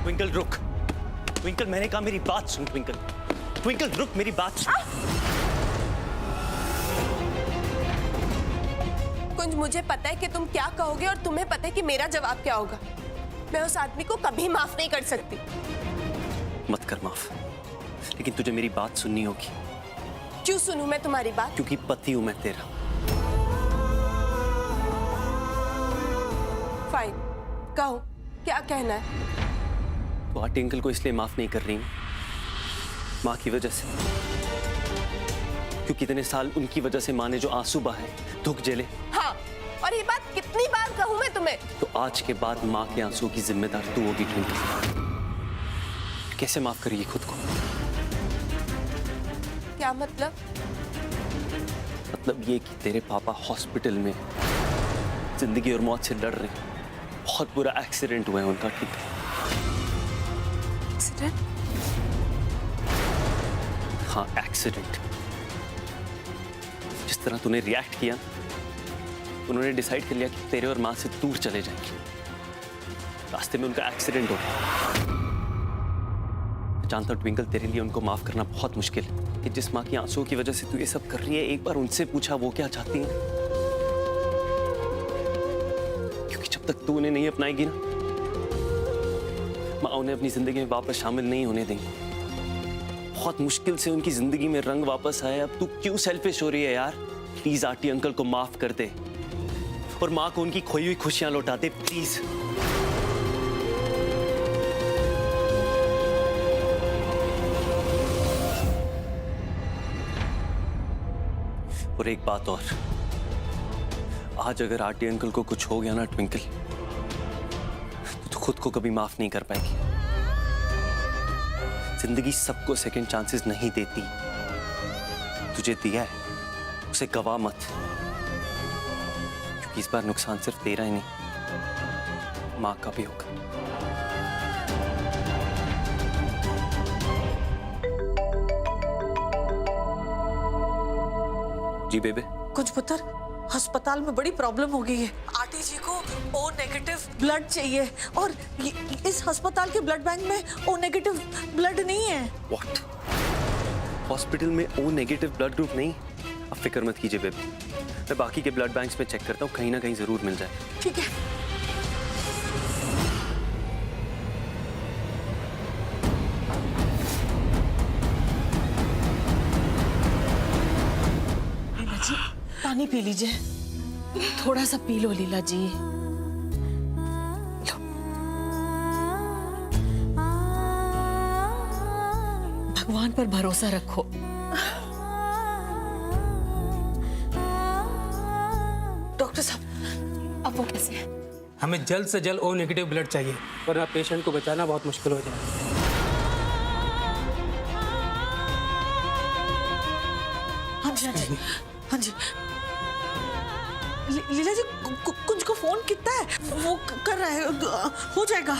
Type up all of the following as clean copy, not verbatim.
Twinkle रुक। Twinkle मैंने कहा मेरी बात सुन। ट्विंकल ट्विंकल रुक, मेरी बात सुन। कुंज, मुझे पता है कि तुम क्या कहोगे और तुम्हें पता है कि मेरा जवाब क्या होगा। मैं उस आदमी को कभी माफ नहीं कर सकती। मत कर माफ, लेकिन तुझे मेरी बात सुननी होगी। क्यों सुनूं मैं तुम्हारी बात? क्योंकि पति हूं मैं तेरा। फाइन, कहो क्या कहना है। तो आंटी अंकल को इसलिए माफ नहीं कर रही हूं माँ की वजह से, क्योंकि इतने साल उनकी वजह से माँ ने जो आंसू बहाए, दुख झेले। हाँ, और ये बात कितनी बार कहूं मैं तुम्हें। तो आज के बाद माँ के आंसू की जिम्मेदार तू होगी ट्विंकल। कैसे माफ करेगी खुद को? क्या मतलब? मतलब ये कि तेरे पापा हॉस्पिटल में जिंदगी और मौत से लड़ रहे हैं। बहुत बुरा एक्सीडेंट हुआ है उनका। ठीक है? एक्सीडेंट? हाँ, एक्सीडेंट। जिस तरह तूने रिएक्ट किया, उन्होंने डिसाइड कर लिया कि तेरे और माँ से दूर चले जाएंगे। रास्ते में उनका एक्सीडेंट हो गया। जानता हूं ट्विंकल, तेरे लिए उनको माफ करना बहुत मुश्किल है कि जिस माँ की आंसुओं की वजह से तू ये सब कर रही है। एक बार उनसे पूछा वो क्या चाहती है, क्योंकि जब तक तू उन्हें नहीं अपनाएगी ना, माँ उन्हें अपनी जिंदगी में वापस शामिल नहीं होने देंगी। बहुत मुश्किल से उनकी जिंदगी में रंग वापस आया। अब तू क्यों सेल्फिश हो रही है यार? प्लीज आंटी अंकल को माफ कर दे और माँ को उनकी खोई हुई खुशियां लौटा दे, प्लीज। और एक बात और, आज अगर आंटी अंकल को कुछ हो गया ना ट्विंकल, तो खुद को कभी माफ नहीं कर पाएगी। जिंदगी सबको सेकंड चांसेस नहीं देती। तुझे दिया है, उसे गवा मत, क्योंकि इस बार नुकसान सिर्फ तेरा ही नहीं, माँ का भी होगा। जी बेबे। कुछ पुत्र, अस्पताल में बड़ी प्रॉब्लम हो गई है। आंटी जी को ओ नेगेटिव ब्लड चाहिए और इस अस्पताल के ब्लड बैंक में ओ नेगेटिव ब्लड नहीं है। व्हाट? हॉस्पिटल में ओ नेगेटिव ब्लड ग्रुप नहीं? अब फिक्र मत कीजिए बेबी, मैं बाकी के ब्लड बैंक्स में चेक करता हूँ, कहीं ना कहीं जरूर मिल जाए। ठीक है। लीला जी, पानी पी लीजिए। थोड़ा सा पी लो लीला जी। लो। भगवान पर भरोसा रखो। डॉक्टर साहब, अब वो कैसे है? हमें जल्द से जल्द ओ नेगेटिव ब्लड चाहिए, वरना पेशेंट को बचाना बहुत मुश्किल हो जाएगा। हाँ जी, हाँ जी, हाँ जी। लीला जी, कुछ को फोन कितना है? वो कर रहा है, हो जाएगा।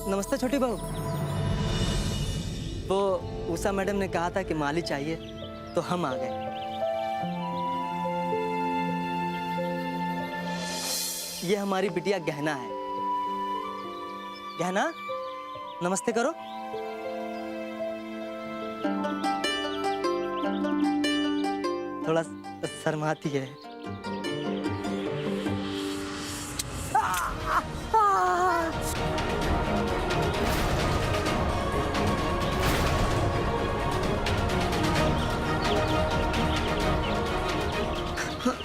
नमस्ते छोटी बहू। वो उषा मैडम ने कहा था कि माली चाहिए, तो हम आ गए। ये हमारी बिटिया गहना है। गहना, नमस्ते करो। थोड़ा शर्माती है।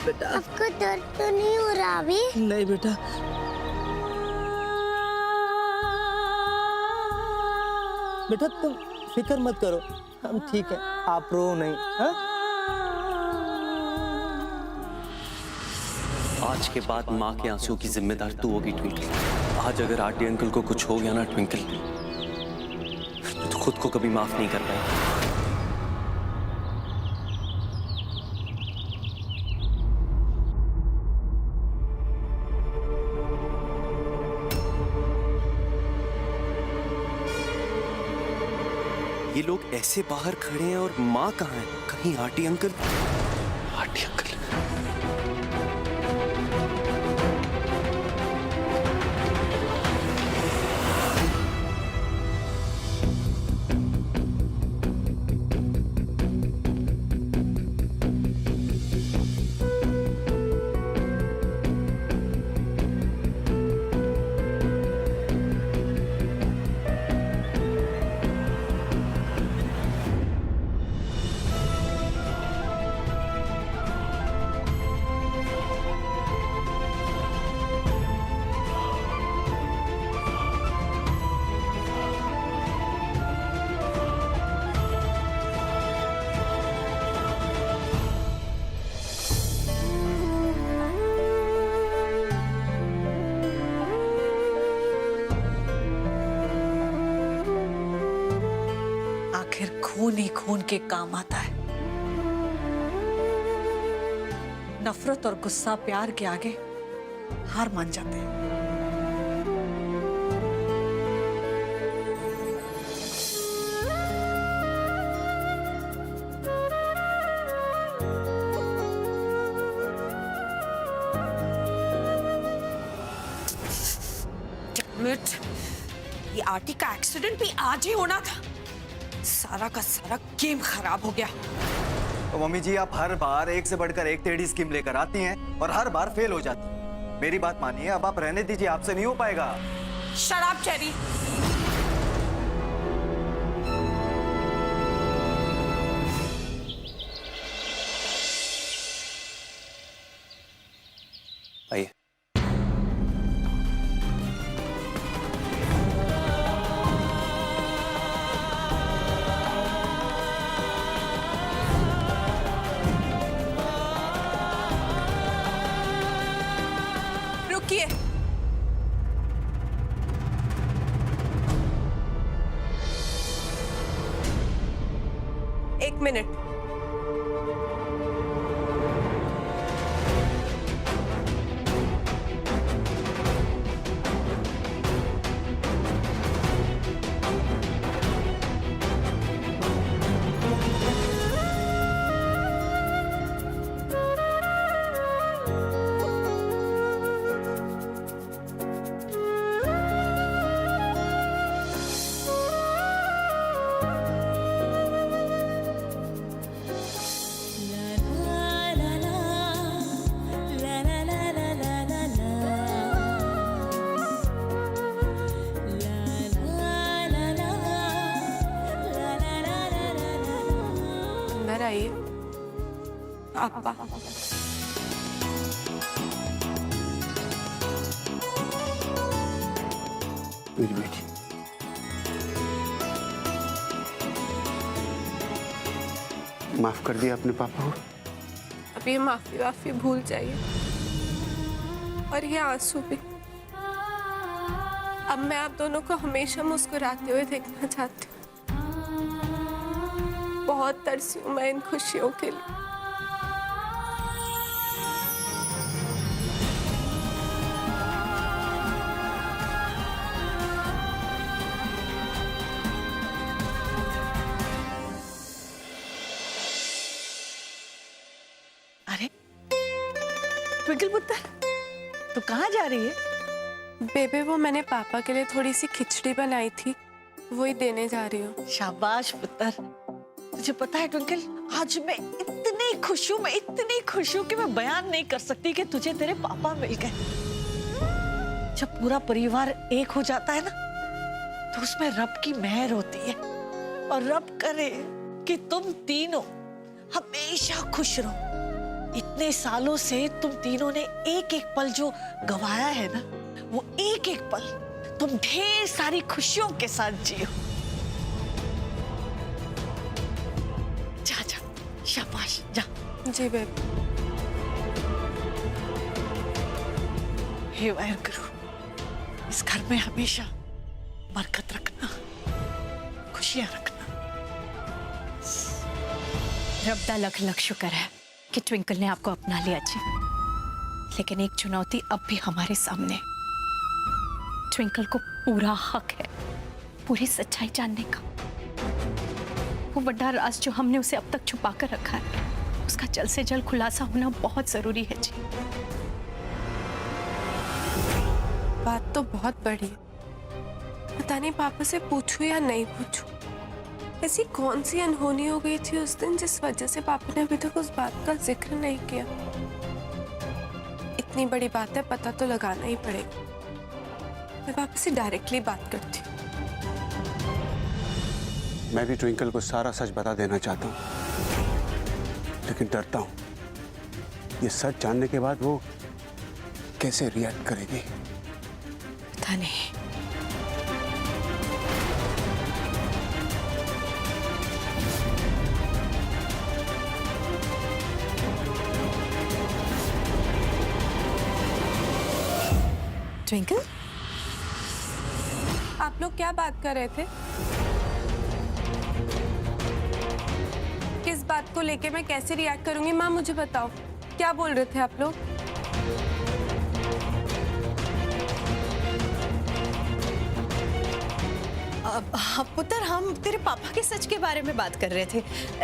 बेटा, आपको दर्द तो नहीं हो रहा अभी? नहीं बेटा। बेटा तुम फिक्र मत करो, हम ठीक है, आप रो नहीं। हाँ? आज के बाद माँ के आंसुओं की जिम्मेदार तू होगी ट्विंकल। आज अगर आंटी अंकल को कुछ हो गया ना ट्विंकल, तो खुद को कभी माफ नहीं कर पाएगी। ये लोग ऐसे बाहर खड़े हैं और माँ कहाँ है? कहीं आंटी अंकल? आंटी अंकल आखिर खून ही खून के काम आता है। नफरत और गुस्सा प्यार के आगे हार मान जाते हैं। ये आरती का एक्सीडेंट भी आज ही होना था। सारा का सारा गेम खराब हो गया। तो मम्मी जी आप हर बार एक से बढ़कर एक टेढ़ी स्कीम लेकर आती हैं और हर बार फेल हो जाती हैं। मेरी बात मानिए, अब आप रहने दीजिए, आपसे नहीं हो पाएगा। Shut up cherry. आइए। रुकिए। एक मिनट। अंदर आइए। अब्बा। मेरी बेटी, माफ कर दिया अपने पापा को? अब ये माफी वाफी भूल जाइए और ये आंसू भी। अब मैं आप दोनों को हमेशा मुस्कुराते हुए देखना चाहती हूँ। बहुत तरसी हूँ मैं इन खुशियों के लिए। अरे ट्विंकल पुत्र, तू कहाँ जा रही है? बेबे वो मैंने पापा के लिए थोड़ी सी खिचड़ी बनाई थी, वही देने जा रही हूँ। शाबाश पुत्र। तुझे पता है ट्विंकल, आज मैं इतनी खुश हूँ, कि मैं बयान नहीं कर सकती कि तुझे तेरे पापा मिल गए। जब पूरा परिवार एक हो जाता है ना, तो उसमें रब की मेहर होती है। और रब करे कि तुम तीनों हमेशा खुश रहो। इतने सालों से तुम तीनों ने एक एक पल जो गवाया है ना, वो एक एक पल तुम ढेर सारी खुशियों के साथ जियो। जा जा, शाबाश, जा। जी बेबे। हे वाहेगुरु, इस घर में हमेशा बरकत रखना, खुशियां रखना। रब दा लख लख शुक्र है कि ट्विंकल ने आपको अपना लिया जी। लेकिन एक चुनौती अब भी हमारे सामने। ट्विंकल को पूरा हक है पूरी सच्चाई जानने का। वो बड़ा राज जो हमने उसे अब तक छुपा कर रखा है, उसका जल्द से जल्द खुलासा होना बहुत जरूरी है जी। बात तो बहुत बड़ी है, पता नहीं पापा से पूछूं या नहीं पूछूं। ऐसी कौन सी अनहोनी हो गई थी उस दिन जिस वजह से पापा ने अभी तक उस बात का जिक्र नहीं किया। इतनी बड़ी बात है, पता तो लगाना ही पड़ेगा। मैं पापा से डायरेक्टली बात करती हूँ। मैं भी ट्विंकल को सारा सच बता देना चाहता हूँ, लेकिन डरता हूँ ये सच जानने के बाद वो कैसे रिएक्ट करेगी। पता नहीं। ट्विंकल, आप लोग क्या बात कर रहे थे? किस बात को लेके मैं कैसे रिएक्ट करूंगी? माँ मुझे बताओ, क्या बोल रहे थे आप लोग? पुत्र, हम तेरे पापा के सच के बारे में बात कर रहे थे।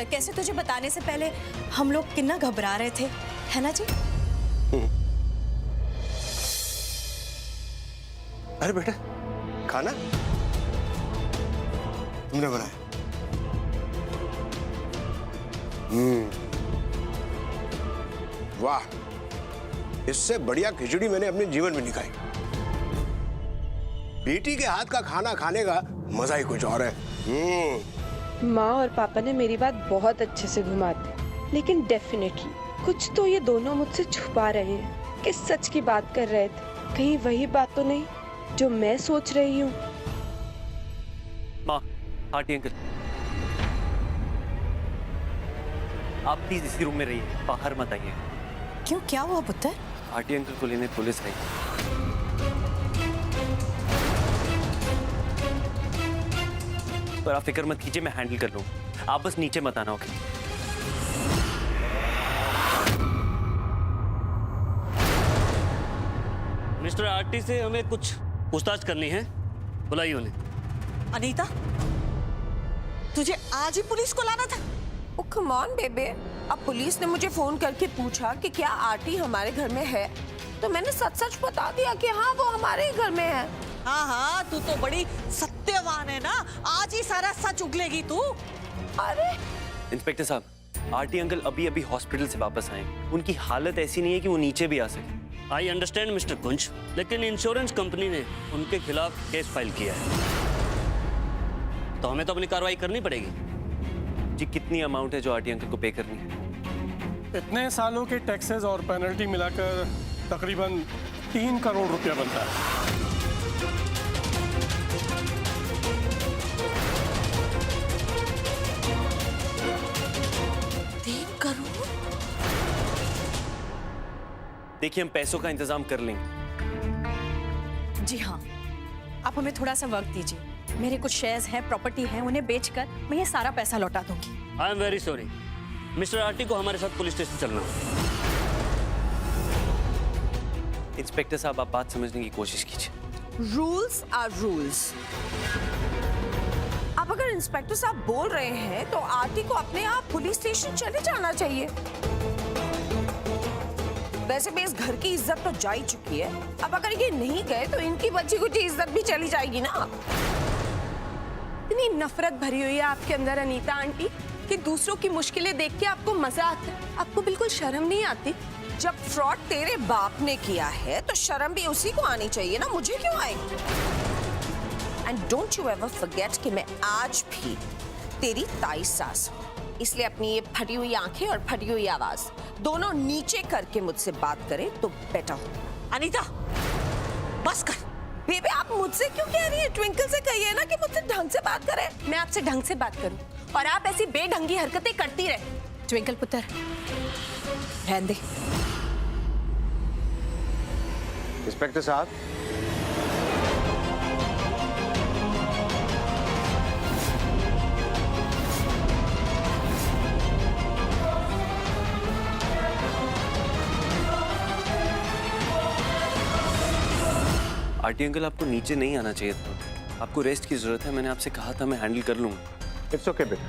कैसे तुझे बताने से पहले हम लोग कितना घबरा रहे थे, है ना जी? अरे बेटा, खाना तुमने बनाया? वाह, इससे बढ़िया खिचड़ी मैंने अपने जीवन में नहीं खाई। बेटी के हाथ का खाना खाने का मजा ही कुछ और है। माँ और पापा ने मेरी बात बहुत अच्छे से घुमा दी, लेकिन डेफिनेटली कुछ तो ये दोनों मुझसे छुपा रहे हैं। किस सच की बात कर रहे थे? कहीं वही बात तो नहीं जो मैं सोच रही हूँ? माँ, आंटी अंकल, आप प्लीज इसी रूम में रहिए, बाहर मत आइए। क्यों, क्या हुआ पुत्र? आंटी अंकल को लेने पुलिस आई। पर आप फिक्र मत कीजिए, मैं हैंडल कर लूँ। आप बस नीचे मत आना, ओके? मिस्टर आरटी से हमें कुछ पूछताछ करनी है, बुलाइए उन्हें। अनीता, तुझे आज ही पुलिस को लाना था? ओ कम ऑन बेबे, अब पुलिस ने मुझे फोन करके पूछा कि क्या आरटी हमारे घर में है, तो मैंने सच सच बता दिया कि हाँ वो हमारे ही घर में है। हाँ हाँ, तू तो बड़ी सत्यवान है ना, आज ही सारा सच उगलेगी तू। अरे इंस्पेक्टर साहब, आरटी अंकल अभी अभी हॉस्पिटल से वापस आए। उनकी हालत ऐसी नहीं है कि वो नीचे भी आ सके। आई अंडरस्टैंड मिस्टर कुंज, लेकिन इंश्योरेंस कंपनी ने उनके खिलाफ केस फाइल किया है, तो हमें तो अपनी कार्रवाई करनी पड़ेगी। जी, कितनी अमाउंट है जो आरटी अंकल को पे करनी है? इतने सालों के टैक्सेस और पेनल्टी मिलाकर तकरीबन 3 करोड़ रुपया बनता है। देखिए, हम पैसों का इंतजाम कर लेंगे। जी हाँ, आप हमें थोड़ा सा वक्त दीजिए। मेरे कुछ शेयर्स हैं, प्रॉपर्टी है, उन्हें बेचकर मैं ये सारा पैसा लौटा दूंगी। I am very sorry, mister RT को हमारे साथ पुलिस स्टेशन चलना है। इंस्पेक्टर साहब, आप बात समझने की कोशिश कीजिए। Rules are rules. अब अगर इंस्पेक्टर साहब बोल रहे हैं तो आरटी को अपने आप पुलिस स्टेशन चले जाना चाहिए। वैसे भी इस घर की इज्जत तो जा ही चुकी है, अब अगर ये नहीं गए तो इनकी बच्ची कुछ इज्जत भी चली जाएगी ना। इतनी नफरत भरी हुई है आपके अंदर अनीता आंटी कि दूसरों की मुश्किलें देख के आपको मजा आता है। आपको बिल्कुल शर्म नहीं आती? जब फ्रॉड तेरे बाप ने किया है तो शर्म भी उसी को आनी चाहिए ना, मुझे क्यों आएगी? And don't you ever forget कि मैं आज भी तेरी ताई सास हूँ, इसलिए अपनी ये फटी हुई आंखें और फटी हुई आवाज दोनों नीचे करके मुझसे बात करे तो बेटर हो। अनीता, बस कर। बेबे, आप मुझसे क्यों कह रही है? ट्विंकल से कहिए ना कि मुझसे ढंग से बात करे। मैं आपसे ढंग से बात करूं और आप ऐसी बेढंगी हरकतें करती रहे। ट्विंकल पुत्र, रहने दे। इंस्पेक्टर साहब, आरटी अंकल, आपको नीचे नहीं आना चाहिए था। आपको रेस्ट की जरूरत है। मैंने आपसे कहा था मैं हैंडल कर लूंगा। इट्स ओके बेटा,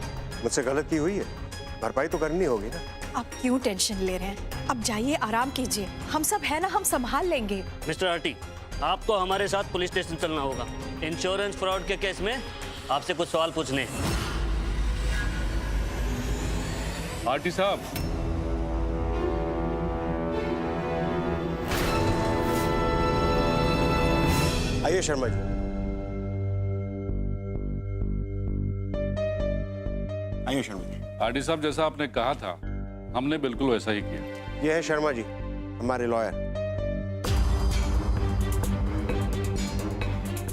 मुझसे गलती हुई है, भरपाई तो करनी होगी ना। आप क्यों टेंशन ले रहे हैं? अब जाइए, आराम कीजिए। हम सब है ना, हम संभाल लेंगे। मिस्टर आरटी, आपको हमारे साथ पुलिस स्टेशन चलना होगा। इंश्योरेंस फ्रॉड के केस में आपसे कुछ सवाल पूछने हैं। आरटी साहब, आइए शर्मा जी। आइए शर्मा जी। आरटी साहब, जैसा आपने कहा था हमने बिल्कुल वैसा ही किया। ये है शर्मा जी, हमारे लॉयर।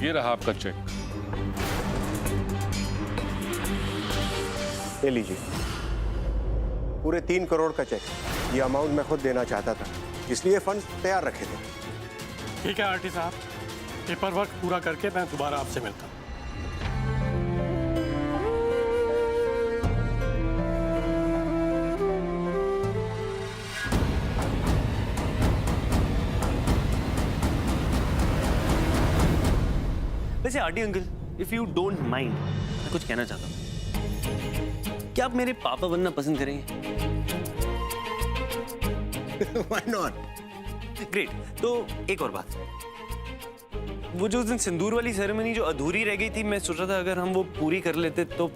ये रहा आपका चेक। ले लीजिए, पूरे 3 करोड़ का चेक। ये अमाउंट मैं खुद देना चाहता था, इसलिए फंड तैयार रखे थे। ठीक है आरटी साहब, पेपर वर्क पूरा करके मैं दोबारा आपसे मिलता हूँ। वैसे RT uncle, if you don't mind, मैं कुछ कहना चाहता हूँ। क्या आप मेरे पापा बनना पसंद करेंगे? Why not? ग्रेट। तो एक और बात, वो जो उस दिन सिंदूर वाली सेरेमनी जो अधूरी रह गई थी, मैं सोच रहा था अगर हम वो पूरी कर लेते तो।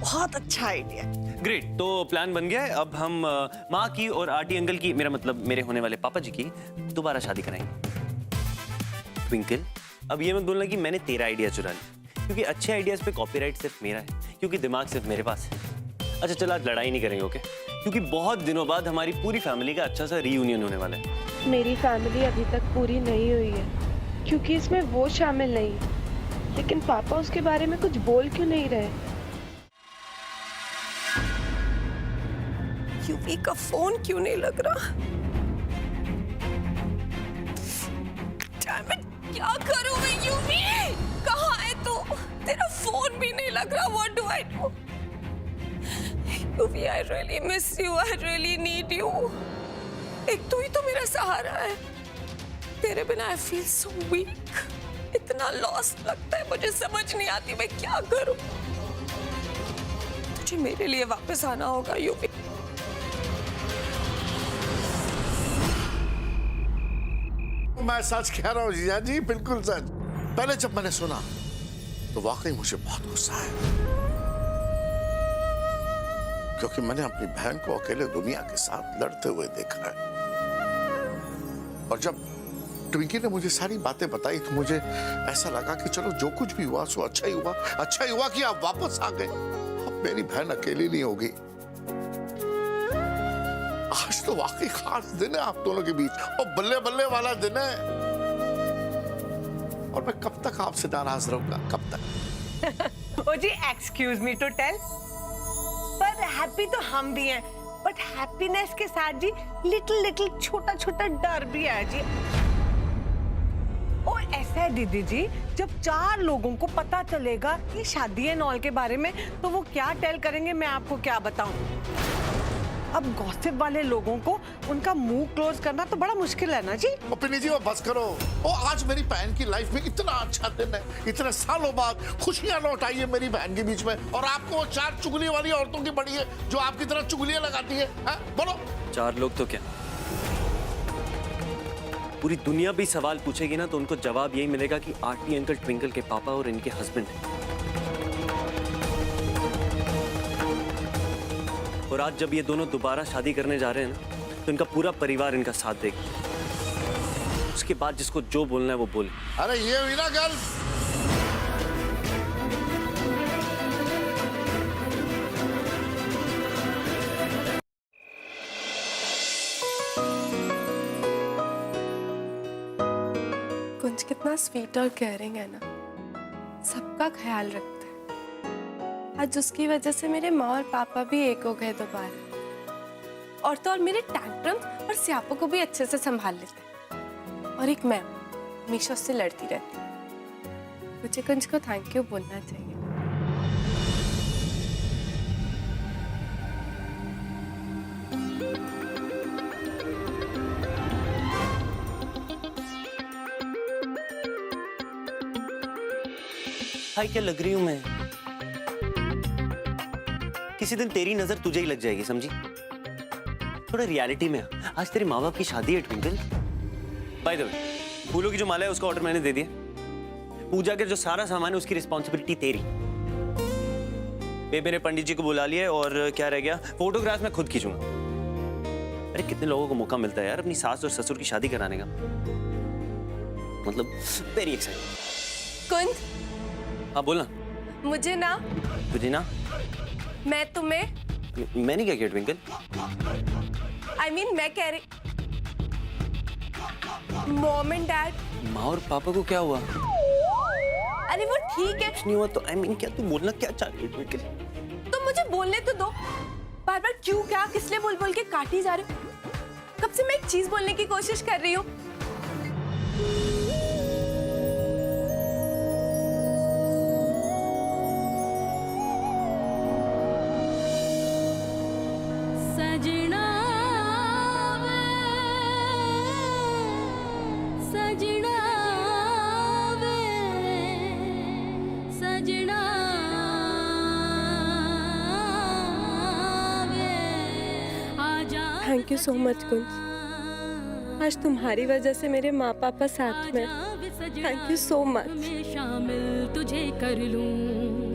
बहुत अच्छा आइडिया। ग्रेट, तो प्लान बन गया है। अब हम माँ की और आरटी अंकल की, मेरा मतलब मेरे होने वाले पापा जी की दोबारा शादी कराएंगे। ट्विंकल, अब ये मत बोलना कि मैंने तेरा आइडिया चुरा लिया, क्योंकि अच्छे आइडियाज पे कॉपीराइट सिर्फ मेरा है, क्योंकि दिमाग सिर्फ मेरे पास है। अच्छा चल, आज लड़ाई नहीं करेंगे, ओके? क्योंकि बहुत दिनों बाद हमारी पूरी फैमिली का अच्छा सा रीयूनियन होने वाला है। मेरी फैमिली अभी तक पूरी नहीं हुई है क्योंकि इसमें वो शामिल नहीं। लेकिन पापा उसके बारे में कुछ बोल क्यों नहीं रहे? यूवी का फोन क्यों नहीं लग रहा? Damn it, क्या करूं मैं यूवी? कहाँ है तू? तेरा फोन भी नहीं लग रहा। What do I do? UV, I really miss you. I really need you. एक तू ही तो मेरा सहारा है। तेरे बिना I feel so weak. इतना लॉस्ट लगता है, मुझे समझ नहीं आती मैं क्या करूं। तुझे मेरे लिए वापस आना होगा यूवी। मैं सच कह रहा हूँ जीजा जी, बिल्कुल सच। पहले जब मैंने सुना तो वाकई मुझे बहुत गुस्सा है, क्योंकि मैंने अपनी बहन को अकेले दुनिया के साथ लड़ते हुए देखा है। और जब ट्विंकी ने मुझे सारी बातें बताई तो मुझे ऐसा लगा कि चलो जो कुछ भी हुआ सो अच्छा ही हुआ। अच्छा ही हुआ कि आप वापस आ गए। अब मेरी बहन अकेली नहीं होगी। आज तो वाकई खास दिन है आप दोनों के बीच, और बल्ले बल्ले वाला दिन है। और मैं कब तक आपसे नाराज रहूंगा, कब तक? ओ जी, एक्सक्यूज मी टू टेल, पर हैप्पी तो हम भी हैं, बट हैप्पीनेस के साथ जी लिटिल छोटा छोटा डर भी है जी। और ऐसा है दीदी जी, जब 4 लोगों को पता चलेगा ये शादी है नॉल के बारे में, तो वो क्या टेल करेंगे मैं आपको क्या बताऊं। अब गॉसिप वाले लोगों को उनका मुंह क्लोज करना तो बड़ा मुश्किल है ना जी। पिनी जी, वो बस करो। और आज मेरी बहन की लाइफ में इतना अच्छा दिन है, इतने सालों बाद खुशियां लौट आई है मेरी बहन के बीच में, और आपको वो 4 चुगली वाली औरतों की पड़ी है जो आपकी तरह चुगलियां लगाती है। बोलो। 4 लोग तो क्या, पूरी दुनिया भी सवाल पूछेगी ना तो उनको जवाब यही मिलेगा कि आरटी अंकल ट्विंकल के पापा और इनके हस्बैंड हैं। और आज जब ये दोनों दोबारा शादी करने जा रहे हैं ना, तो इनका पूरा परिवार इनका साथ देगा। उसके बाद जिसको जो बोलना है वो बोले। अरे ये हुई ना गल। कुंज कितना स्वीट और केयरिंग है ना, सबका ख्याल रखता है। आज उसकी वजह से मेरे माँ और पापा भी एक हो गए दोबारा। और तो और मेरे टैंट्रम्स और स्यापो को भी अच्छे से संभाल लेते हैं। और एक मैं हमेशा उससे लड़ती रहती हूँ। मुझे कुंज को थैंक यू बोलना चाहिए। हाय, क्या लग रही हूं मैं? किसी दिन तेरी नजर तुझे ही लग जाएगी, समझी? थोड़ा रियलिटी में आ। आज तेरे माँ बाप की शादी है ट्विंकल। बाय द वे, फूलों की जो माला है उसका ऑर्डर मैंने दे दिया। पूजा के जो सारा सामान है उसकी रिस्पॉन्सिबिलिटी तेरी। मेरे पंडित जी को बुला लिया है और क्या रह गया, फोटोग्राफ मैं खुद खींचूंगा। अरे कितने लोगों को मौका मिलता है यार अपनी सास और ससुर की शादी कराने का, मतलब वेरी एक्साइटेड। कुंज, हाँ बोलना। मुझे ना, तुझे ना, मैं तुम्हें, मैंने क्या किया ट्विंकल? I mean, मैं कह रही, मॉम एंड डैड। माँ और पापा को क्या हुआ? अरे वो ठीक है, कुछ नहीं हुआ तो I mean, क्या तू बोलना क्या चाह रही है ट्विंकल? तो मुझे बोलने तो दो। बार बार क्यों, क्या, किस लिए बोल बोल के काटी जा रहे हो? कब से मैं एक चीज बोलने की कोशिश कर रही हूँ। सजना वे, सजना वे, सजना वे, आजा। थैंक यू सो मच कुंज, आज तुम्हारी वजह से मेरे माँ पापा साथ में। Thank you so much. शामिल तुझे कर लूं।